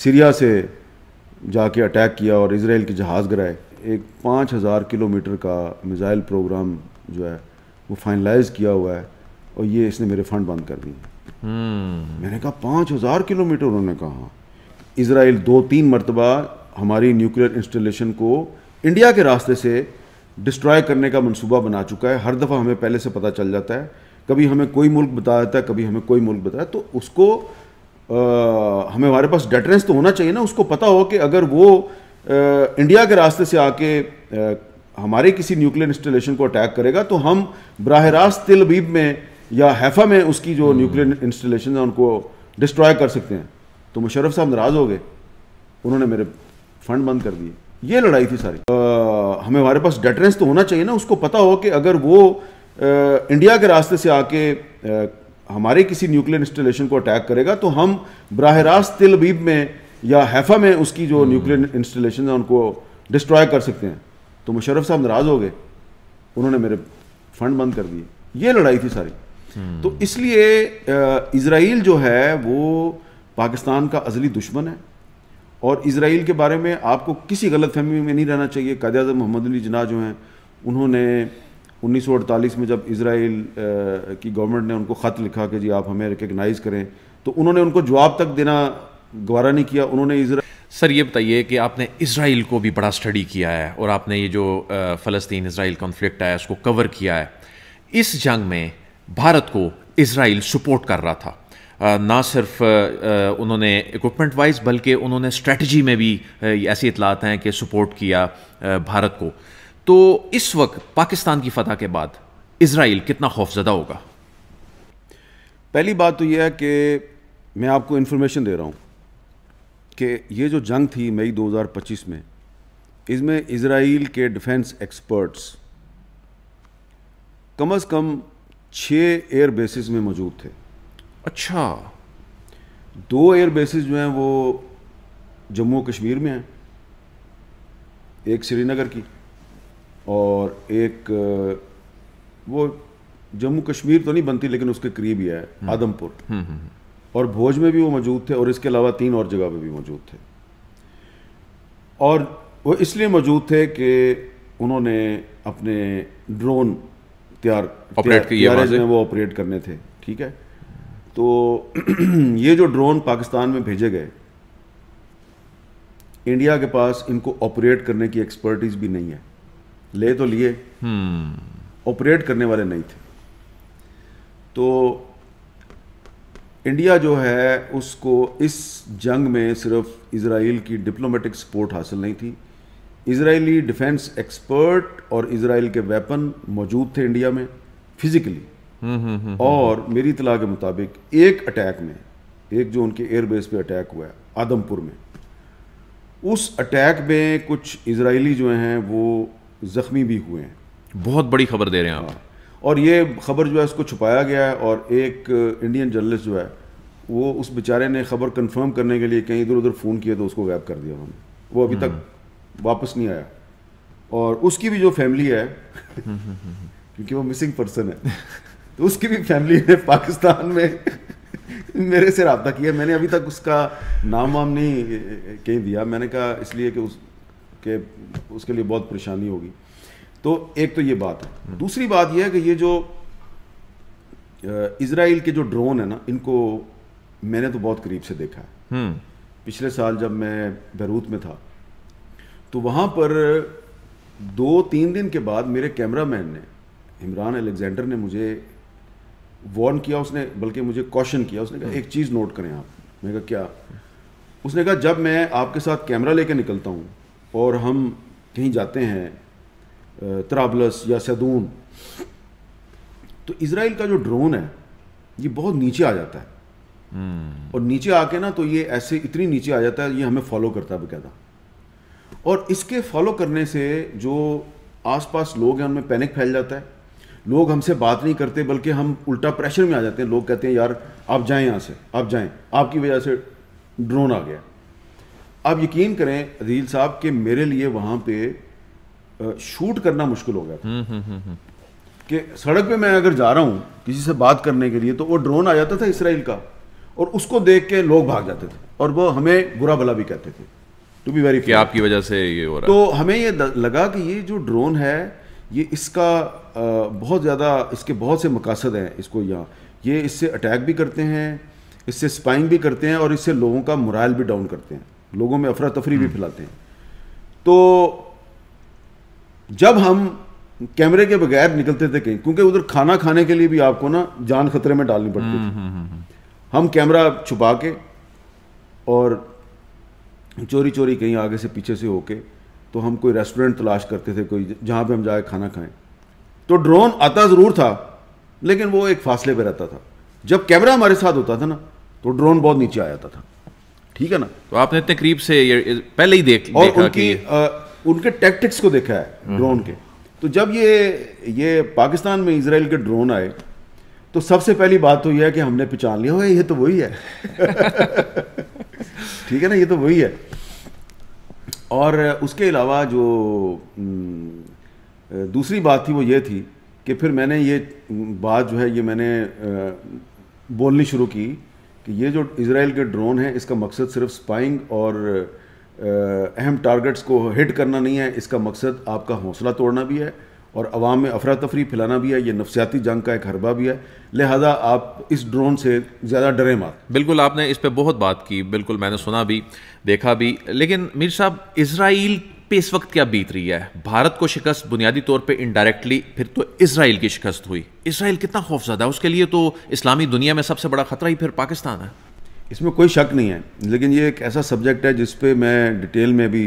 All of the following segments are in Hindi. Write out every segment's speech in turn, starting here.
सीरिया से जाके अटैक किया और इजराइल के जहाज़ गिराए। एक 5000 किलोमीटर का मिसाइल प्रोग्राम जो है वो फाइनलाइज किया हुआ है और ये इसने मेरे फंड बंद कर दिए। मैंने कहा 5000 किलोमीटर? उन्होंने कहा इजराइल 2-3 मरतबा हमारी न्यूक्लियर इंस्टॉलेशन को इंडिया के रास्ते से डिस्ट्रॉय करने का मंसूबा बना चुका है। हर दफ़ा हमें पहले से पता चल जाता है, कभी हमें कोई मुल्क बता देता है, कभी हमें कोई मुल्क बताया, तो उसको हमारे पास डेटरेंस तो होना चाहिए ना। उसको पता हो कि अगर वो इंडिया के रास्ते से आके हमारे किसी न्यूक्लियर इंस्टॉलेशन को अटैक करेगा तो हम बराह रास्त तिल अबीब में या हैफा में उसकी जो न्यूक्लियर इंस्टॉलेशन है उनको डिस्ट्रॉय कर सकते हैं। तो मुशर्रफ साहब नाराज़ हो गए, उन्होंने मेरे फंड बंद कर दिए। ये लड़ाई थी सारी। हमारे पास डेटरेंस तो होना चाहिए ना। उसको पता हो कि अगर वो इंडिया के रास्ते से आके हमारे किसी न्यूक्लियर इंस्टॉलेशन को अटैक करेगा तो हम बराह रास्त तिल अबीब में या हैफा में उसकी जो न्यूक्लियर इंस्टॉलेशन है उनको डिस्ट्रॉय कर सकते हैं। तो मुशर्रफ साहब नाराज़ हो गए, उन्होंने मेरे फंड बंद कर दिए। ये लड़ाई थी सारी। तो इसलिए इजराइल जो है वो पाकिस्तान का अज़ली दुश्मन है और इजराइल के बारे में आपको किसी गलतफहमी में नहीं रहना चाहिए। कायद-ए-आज़म मोहम्मद अली जिन्ना जो हैं उन्होंने 1948 में जब इजराइल की गवर्नमेंट ने उनको ख़त लिखा कि जी आप हमें रिकगनाइज़ करें, तो उन्होंने उनको जवाब तक देना गवारा नहीं किया। उन्होंने सर ये बताइए कि आपने इजराइल को भी बड़ा स्टडी किया है और आपने ये जो फ़लस्तीन इजराइल कॉन्फ्लिक्ट है उसको कवर किया है। इस जंग में भारत को इजराइल सपोर्ट कर रहा था, ना सिर्फ उन्होंने इक्विपमेंट वाइज बल्कि उन्होंने स्ट्रेटजी में भी ऐसी इतलात हैं कि सपोर्ट किया भारत को। तो इस वक्त पाकिस्तान की फतह के बाद इजराइल कितना खौफजदा होगा? पहली बात तो यह है कि मैं आपको इन्फॉर्मेशन दे रहा हूँ कि ये जो जंग थी मई 2025 में, इसमें इजराइल के डिफेंस एक्सपर्ट्स कम से कम 6 एयर बेसिस में मौजूद थे। अच्छा। 2 एयर बेसिस जो हैं वो जम्मू कश्मीर में हैं, एक श्रीनगर की और एक वो जम्मू कश्मीर तो नहीं बनती लेकिन उसके करीब ही है, आदमपुर। और भोज में भी वो मौजूद थे और इसके अलावा 3 और जगह पे भी मौजूद थे। और वो इसलिए मौजूद थे कि उन्होंने अपने ड्रोन तैयार में वो ऑपरेट करने थे। ठीक है, तो ये जो ड्रोन पाकिस्तान में भेजे गए, इंडिया के पास इनको ऑपरेट करने की एक्सपर्टीज भी नहीं है। ले तो लिए, ऑपरेट करने वाले नहीं थे। तो इंडिया जो है उसको इस जंग में सिर्फ इजराइल की डिप्लोमेटिक सपोर्ट हासिल नहीं थी, इजरायली डिफेंस एक्सपर्ट और इजराइल के वेपन मौजूद थे इंडिया में फिजिकली। और मेरी इतला के मुताबिक एक अटैक में, एक जो उनके एयरबेस पे अटैक हुआ है आदमपुर में, उस अटैक में कुछ इजरायली जो हैं वो जख्मी भी हुए हैं। बहुत बड़ी खबर दे रहे हैं आप। और ये खबर जो है उसको छुपाया गया है और एक इंडियन जर्नलिस्ट जो है वो उस बेचारे ने खबर कंफर्म करने के लिए कहीं इधर उधर फ़ोन किया तो उसको गायब कर दिया उन्होंने। वो अभी तक वापस नहीं आया और उसकी भी जो फैमिली है क्योंकि वो मिसिंग पर्सन है, तो उसकी भी फैमिली ने पाकिस्तान में मेरे से रब्ता किया। मैंने अभी तक उसका नाम वाम नहीं कहीं दिया, मैंने कहा इसलिए कि उसके लिए बहुत परेशानी होगी। तो एक तो ये बात है। दूसरी बात यह है कि ये जो इजराइल के जो ड्रोन है ना, इनको मैंने तो बहुत करीब से देखा है। पिछले साल जब मैं बैरूत में था तो वहाँ पर 2-3 दिन के बाद मेरे कैमरामैन ने, इमरान अलेक्जेंडर ने मुझे वार्न किया, उसने बल्कि मुझे कॉशन किया। उसने कहा एक चीज़ नोट करें आप। मैंने कहा क्या? उसने कहा जब मैं आपके साथ कैमरा लेके निकलता हूँ और हम कहीं जाते हैं तराबलस या सैदून, तो इजराइल का जो ड्रोन है ये बहुत नीचे आ जाता है और नीचे आके ना तो ये ऐसे इतनी नीचे आ जाता है, ये हमें फॉलो करता है बकायदा। और इसके फॉलो करने से जो आसपास लोग हैं उनमें पैनिक फैल जाता है। लोग हमसे बात नहीं करते बल्कि हम उल्टा प्रेशर में आ जाते हैं। लोग कहते हैं यार आप जाएं यहाँ से, आप जाएं, आपकी वजह से ड्रोन आ गया। आप यकीन करें अदील साहब कि मेरे लिए वहाँ पे शूट करना मुश्किल हो गया था कि सड़क पे मैं अगर जा रहा हूँ किसी से बात करने के लिए तो वो ड्रोन आ जाता था इसराइल का और उसको देख के लोग भाग जाते थे और वो हमें बुरा भला भी कहते थे, टू बी वेरी कि आपकी वजह से ये हो रहा है। तो हमें ये लगा कि ये जो ड्रोन है ये इसका बहुत ज़्यादा, इसके बहुत से मकासद हैं इसको, यहाँ ये इससे अटैक भी करते हैं, इससे स्पाइंग भी करते हैं और इससे लोगों का मोराल भी डाउन करते हैं, लोगों में अफरा तफरी भी फैलाते हैं। तो जब हम कैमरे के बगैर निकलते थे कहीं, क्योंकि उधर खाना खाने के लिए भी आपको ना जान खतरे में डालनी पड़ती थी, हम कैमरा छुपा के और चोरी चोरी कहीं आगे से पीछे से होके तो हम कोई रेस्टोरेंट तलाश करते थे, कोई जहाँ पे हम जाके खाना खाएं। तो ड्रोन आता ज़रूर था लेकिन वो एक फासले पे रहता था। जब कैमरा हमारे साथ होता था ना तो ड्रोन बहुत नीचे आ जाता था, ठीक है ना। तो आपने इतने करीब से ये पहले ही और देखा उनकी उनके टैक्टिक्स को देखा है ड्रोन के। तो जब ये पाकिस्तान में इजराइल के ड्रोन आए तो सबसे पहली बात तो यह है कि हमने पहचान लिया, ये तो वही है ठीक है ना, ये तो वही है। और उसके अलावा जो दूसरी बात थी वो ये थी कि फिर मैंने ये बात जो है ये मैंने बोलनी शुरू की कि ये जो इजराइल के ड्रोन है इसका मकसद सिर्फ स्पाइंग और अहम टारगेट्स को हिट करना नहीं है, इसका मकसद आपका हौसला तोड़ना भी है और अवाम में अफरा तफरी फैलाना भी है। ये नफसियाती जंग का एक हरबा भी है, लिहाजा आप इस ड्रोन से ज़्यादा डरे मत। बिल्कुल, आपने इस पे बहुत बात की, बिल्कुल मैंने सुना भी, देखा भी। लेकिन मीर साहब, इजराइल पे इस वक्त क्या बीत रही है? भारत को शिकस्त बुनियादी तौर पे इनडायरेक्टली, फिर तो इजराइल की शिकस्त हुई। इजराइल कितना खौफजदा है? उसके लिए तो इस्लामी दुनिया में सबसे बड़ा खतरा ही फिर पाकिस्तान है। इसमें कोई शक नहीं है, लेकिन ये एक ऐसा सब्जेक्ट है जिस पे मैं डिटेल में भी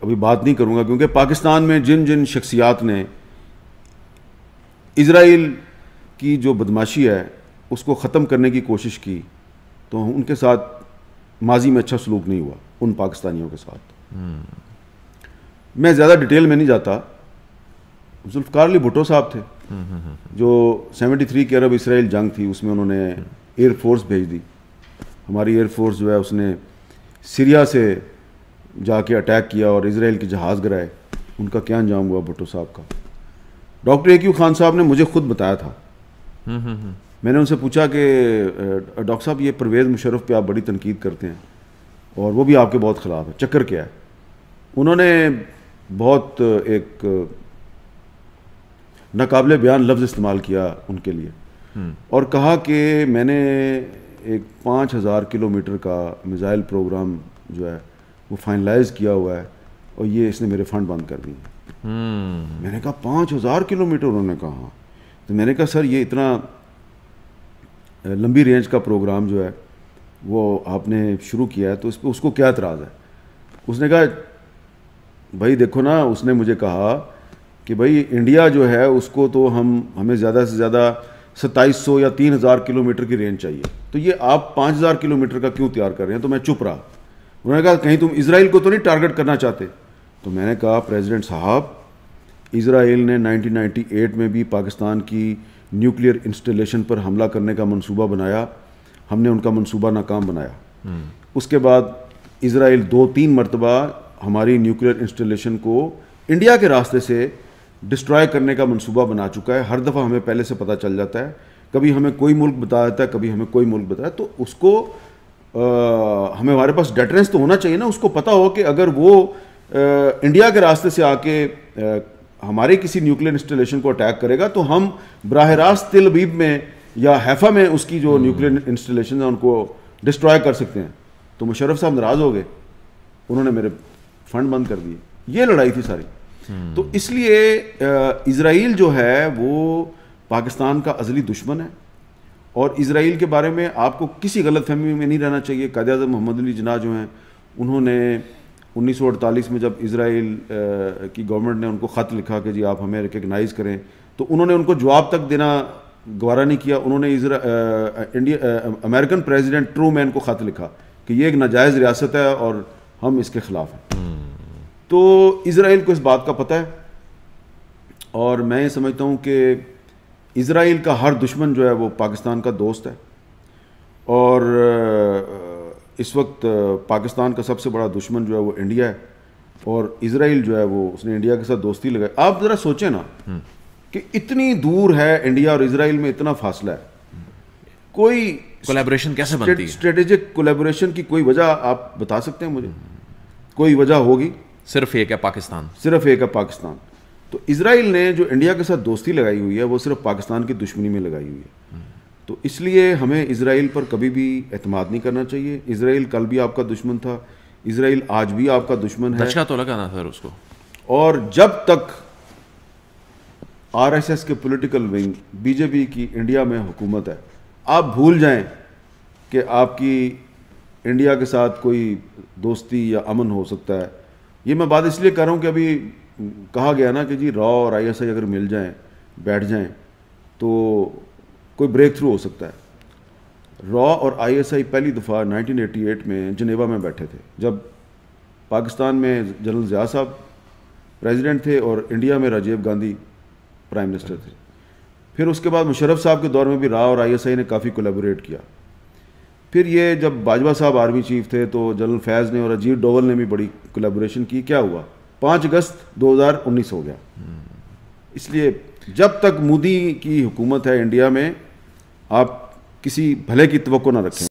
अभी बात नहीं करूँगा, क्योंकि पाकिस्तान में जिन जिन शख्सियात ने इजराइल की जो बदमाशी है उसको ख़त्म करने की कोशिश की तो उनके साथ माजी में अच्छा सलूक नहीं हुआ, उन पाकिस्तानियों के साथ। मैं ज़्यादा डिटेल में नहीं जाता। जुल्फ़िकार अली भुट्टो साहब थे जो 73 की अरब इसराइल जंग थी उसमें उन्होंने एयरफोर्स भेज दी। हमारी एयरफोर्स जो है उसने सीरिया से जाके अटैक किया और इसराइल के जहाज़ गिराए। उनका क्या अंजाम हुआ भुट्टो साहब का? डॉक्टर ए क्यू खान साहब ने मुझे खुद बताया था। मैंने उनसे पूछा कि डॉक्टर साहब ये परवेज़ मुशर्रफ पे आप बड़ी तनकीद करते हैं और वो भी आपके बहुत ख़िलाफ़ है, चक्कर क्या है? उन्होंने बहुत एक नाकाबिले बयान लफ्ज़ इस्तेमाल किया उनके लिए और कहा कि मैंने एक 5000 किलोमीटर का मिज़ाइल प्रोग्राम जो है वो फाइनलाइज किया हुआ है और ये इसने मेरे फंड बंद कर दिए। मैंने कहा 5000 किलोमीटर? उन्होंने कहा। तो मैंने कहा सर ये इतना लंबी रेंज का प्रोग्राम जो है वो आपने शुरू किया है तो इस पर उसको क्या एतराज़ है? उसने कहा भाई देखो ना, उसने मुझे कहा कि भाई इंडिया जो है उसको तो हमें ज़्यादा से ज़्यादा 2700 या 3000 किलोमीटर की रेंज चाहिए, तो ये आप 5000 किलोमीटर का क्यों तैयार कर रहे हैं? तो मैं चुप रहा। उन्होंने कहा कहीं तुम इसराइल को तो नहीं टारगेट करना चाहते? तो मैंने कहा प्रेसिडेंट साहब, इसराइल ने 1998 में भी पाकिस्तान की न्यूक्लियर इंस्टॉलेशन पर हमला करने का मंसूबा बनाया, हमने उनका मंसूबा नाकाम बनाया। उसके बाद इसराइल 2-3 मरतबा हमारी न्यूक्लियर इंस्टॉलेशन को इंडिया के रास्ते से डिस्ट्रॉय करने का मंसूबा बना चुका है। हर दफ़ा हमें पहले से पता चल जाता है, कभी हमें कोई मुल्क बता देता है, कभी हमें कोई मुल्क बताया, तो उसको हमारे पास डेटरेंस तो होना चाहिए ना, उसको पता हो कि अगर वो इंडिया के रास्ते से आके हमारे किसी न्यूक्लियर इंस्टॉलेशन को अटैक करेगा तो हम बराह रास्त तिल अबीब में या हैफा में उसकी जो न्यूक्लियर इंस्टॉलेशन है उनको डिस्ट्रॉय कर सकते हैं। तो मुशर्रफ साहब नाराज़ हो गए, उन्होंने मेरे फंड बंद कर दिए। ये लड़ाई थी सारी। तो इसलिए इजराइल जो है वो पाकिस्तान का अज़ली दुश्मन है और इजराइल के बारे में आपको किसी गलत फहमी में नहीं रहना चाहिए। कायद-ए-आज़म मोहम्मद अली जिन्ना जो हैं उन्होंने 1948 में जब इजराइल की गवर्नमेंट ने उनको ख़त लिखा कि जी आप हमें रिकगनाइज़ करें, तो उन्होंने उनको जवाब तक देना गवारा नहीं किया। उन्होंने अमेरिकन प्रेसिडेंट ट्रूमैन को ख़त लिखा कि ये एक नाजायज़ रियासत है और हम इसके ख़िलाफ़ हैं। तो इजराइल को इस बात का पता है और मैं ये समझता हूँ कि इजराइल का हर दुश्मन जो है वो पाकिस्तान का दोस्त है और इस वक्त पाकिस्तान का सबसे बड़ा दुश्मन जो है वो इंडिया है और इजराइल जो है वो उसने इंडिया के साथ दोस्ती लगाई। आप ज़रा सोचें ना कि इतनी दूर है इंडिया और इजराइल में इतना फासला है, कोई कोलैबोरेशन कैसे बनती है? स्ट्रेटेजिक कोलैबोरेशन की कोई वजह आप बता सकते हैं मुझे? कोई वजह होगी? सिर्फ एक है पाकिस्तान। सिर्फ एक है पाकिस्तान। तो इजराइल ने जो इंडिया के साथ दोस्ती लगाई हुई है वो सिर्फ पाकिस्तान की दुश्मनी में लगाई हुई है। तो इसलिए हमें इजराइल पर कभी भी एतमाद नहीं करना चाहिए। इजराइल कल भी आपका दुश्मन था, इजराइल आज भी आपका दुश्मन है। धचका तो लगा ना सर उसको। और जब तक आरएसएस के पॉलिटिकल विंग, बीजेपी की इंडिया में हुकूमत है, आप भूल जाएं कि आपकी इंडिया के साथ कोई दोस्ती या अमन हो सकता है। ये मैं बात इसलिए कर रहा हूं कि अभी कहा गया ना कि जी रॉ और आईएसआई अगर मिल जाएं, बैठ जाएं, तो कोई ब्रेक थ्रू हो सकता है। रॉ और आईएसआई पहली दफ़ा 1988 में जनेवा में बैठे थे, जब पाकिस्तान में जनरल ज़िया साहब प्रेसिडेंट थे और इंडिया में राजीव गांधी प्राइम मिनिस्टर थे। फिर उसके बाद मुशर्रफ साहब के दौर में भी रॉ और आईएसआई ने काफ़ी कोलैबोरेट किया। फिर ये जब बाजवा साहब आर्मी चीफ थे तो जनरल फैज़ ने और अजीत डोवल ने भी बड़ी कोलैबोरेशन की। क्या हुआ? 5 अगस्त 2019 हो गया। इसलिए जब तक मोदी की हुकूमत है इंडिया में, आप किसी भले की तवक्को ना रखें।